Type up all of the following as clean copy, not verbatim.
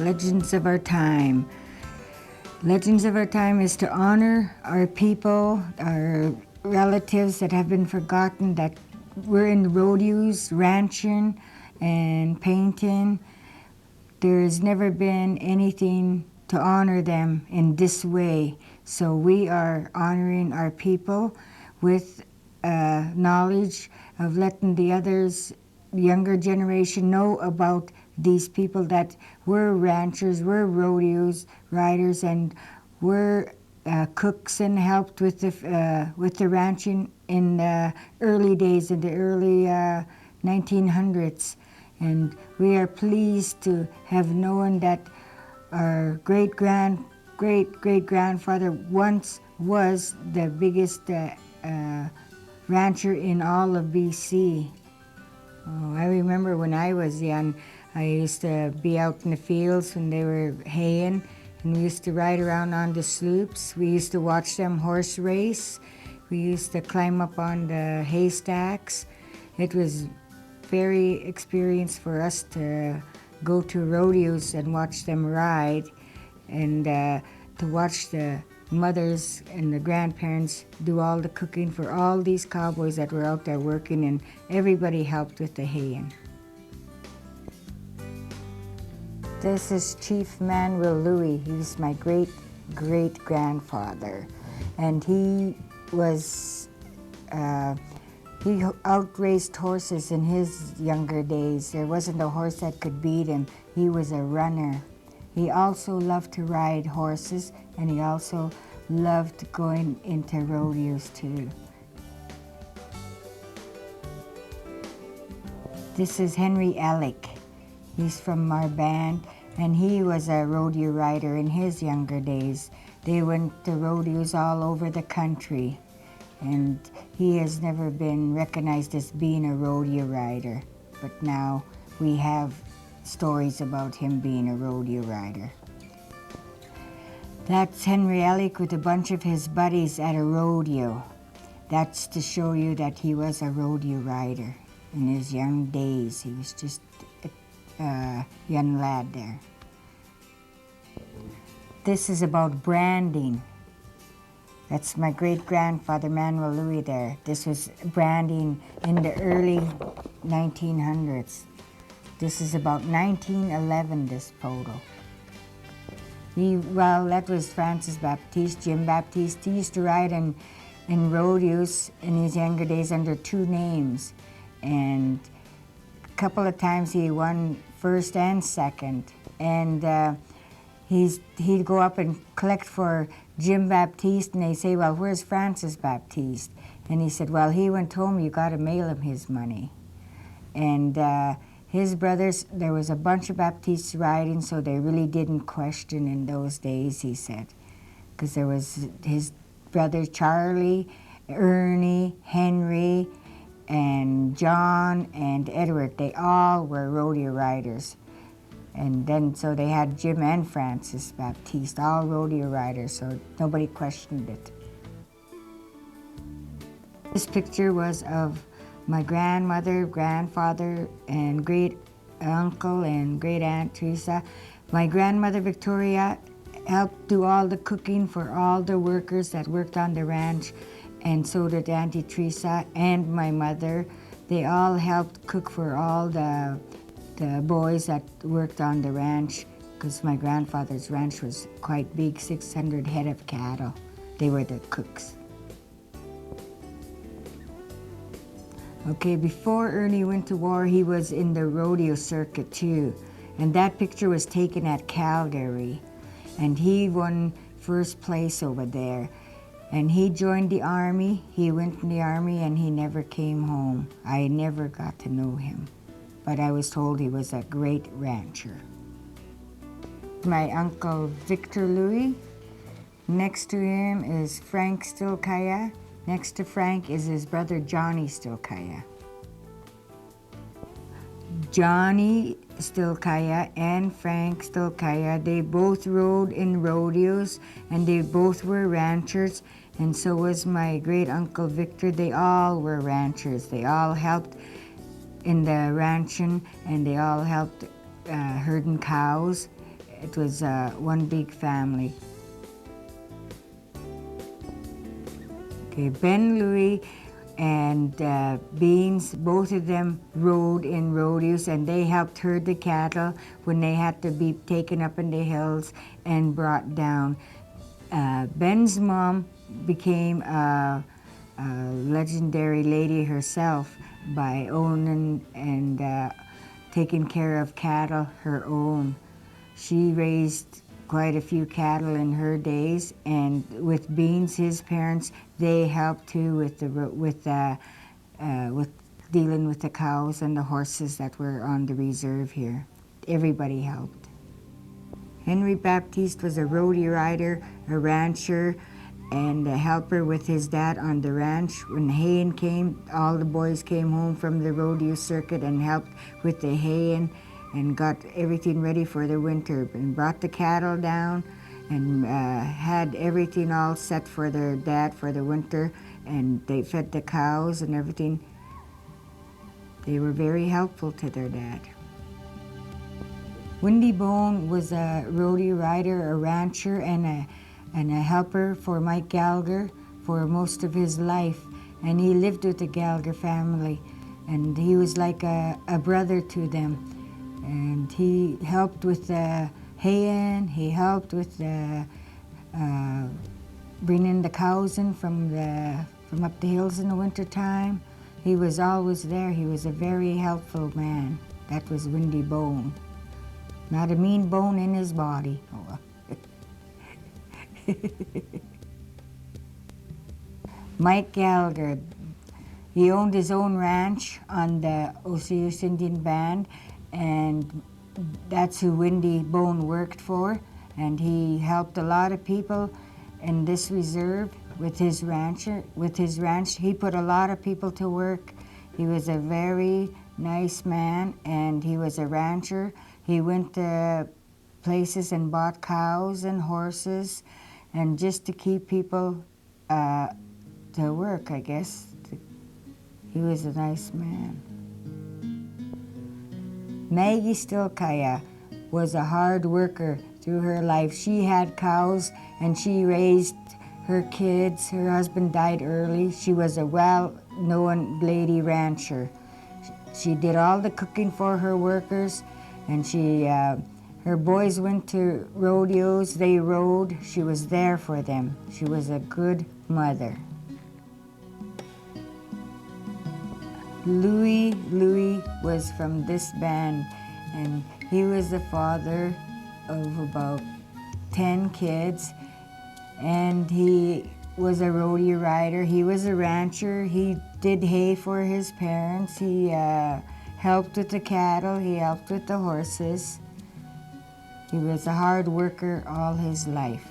Legends of our time. Legends of our time is to honor our people, our relatives that have been forgotten, that were in the rodeos, ranching and painting. There's never been anything to honor them in this way. So we are honoring our people with knowledge of letting the others, younger generation, know about these people that were ranchers, were rodeos riders, and were cooks and helped with the ranching in the early days, in the early 1900s. And we are pleased to have known that our great-great-grandfather once was the biggest rancher in all of BC. Oh, I remember when I was young, I used to be out in the fields when they were haying, and we used to ride around on the sloops. We used to watch them horse race. We used to climb up on the haystacks. It was very experience for us to go to rodeos and watch them ride, and to watch the mothers and the grandparents do all the cooking for all these cowboys that were out there working, and everybody helped with the haying. This is Chief Manuel Louis. He's my great-great-grandfather, and he was he outraced horses in his younger days. There wasn't a horse that could beat him. He was a runner. He also loved to ride horses, and he also loved going into rodeos too. This is Henry Alec. He's from our band, and he was a rodeo rider in his younger days. They went to rodeos all over the country, and he has never been recognized as being a rodeo rider, but now we have stories about him being a rodeo rider. That's Henry Alec with a bunch of his buddies at a rodeo. That's to show you that he was a rodeo rider in his young days. He was just a young lad there. This is about branding. That's my great-grandfather, Manuel Louis there. This was branding in the early 1900s. This is about 1911, this photo. Well, that was Francis Baptiste, Jim Baptiste. He used to ride in rodeos in his younger days under two names. And a couple of times he won first and second. And he'd go up and collect for Jim Baptiste, and they say, well, where's Francis Baptiste? And he said, well, he went home, you got to mail him his money. And his brothers, there was a bunch of Baptistes riding, so they really didn't question in those days, he said. Because there was his brothers, Charlie, Ernie, Henry, and John, and Edward. They all were rodeo riders. And then, so they had Jim and Francis Baptiste, all rodeo riders, so nobody questioned it. This picture was of my grandmother, grandfather, and great uncle and great aunt Teresa. My grandmother Victoria helped do all the cooking for all the workers that worked on the ranch, and so did Auntie Teresa and my mother. They all helped cook for all the boys that worked on the ranch, because my grandfather's ranch was quite big, 600 head of cattle. They were the cooks. Okay, before Ernie went to war, he was in the rodeo circuit too. And that picture was taken at Calgary. And he won first place over there. And he joined the army. He went in the army and he never came home. I never got to know him. But I was told he was a great rancher. My uncle Victor Louis. Next to him is Frank Syilx. Next to Frank is his brother Johnny Syilx. Johnny Syilx and Frank Syilx, they both rode in rodeos, and they both were ranchers, and so was my great uncle Victor. They all were ranchers. They all helped in the ranching, and they all helped herding cows it was one big family. Okay, Ben, Louie, and Beans, both of them rode in rodeos, and they helped herd the cattle when they had to be taken up in the hills and brought down. Ben's mom became a legendary lady herself by owning and taking care of cattle her own. She raised quite a few cattle in her days, and with Beans, his parents, they helped too with dealing with the cows and the horses that were on the reserve here. Everybody helped. Henry Baptiste was a rodeo rider, a rancher, and a helper with his dad on the ranch. When haying came, all the boys came home from the rodeo circuit and helped with the haying and got everything ready for the winter and brought the cattle down and had everything all set for their dad for the winter, and they fed the cows and everything. They were very helpful to their dad. Wendy Bone was a rodeo rider, a rancher, and a helper for Mike Gallagher for most of his life. And he lived with the Gallagher family, and he was like a brother to them. And he helped with the haying, he helped with the bringing the cows in from up the hills in the wintertime. He was always there. He was a very helpful man. That was Wendy Bone. Not a mean bone in his body. Mike Gallagher, he owned his own ranch on the Osoyoos Indian Band, and that's who Wendy Bone worked for. And he helped a lot of people in this reserve with his ranch. He put a lot of people to work. He was a very nice man, and he was a rancher. He went to places and bought cows and horses, and just to keep people to work, I guess. He was a nice man. Maggie Stilkaya was a hard worker through her life. She had cows and she raised her kids. Her husband died early. She was a well-known lady rancher. She did all the cooking for her workers, and her boys went to rodeos, they rode. She was there for them. She was a good mother. Louie was from this band, and he was the father of about 10 kids, and he was a rodeo rider. He was a rancher. He did hay for his parents. He helped with the cattle. He helped with the horses. He was a hard worker all his life.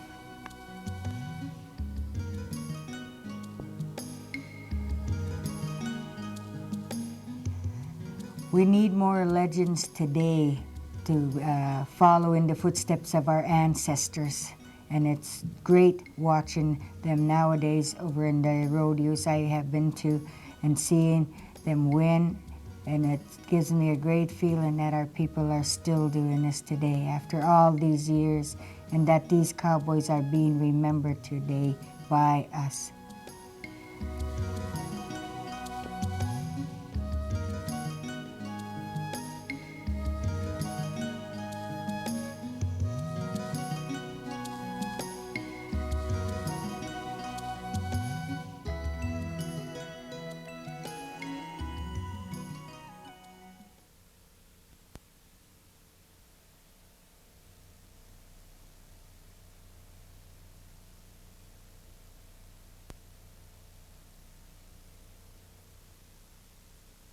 We need more legends today to follow in the footsteps of our ancestors. And it's great watching them nowadays over in the rodeos I have been to and seeing them win. And it gives me a great feeling that our people are still doing this today after all these years, and that these cowboys are being remembered today by us.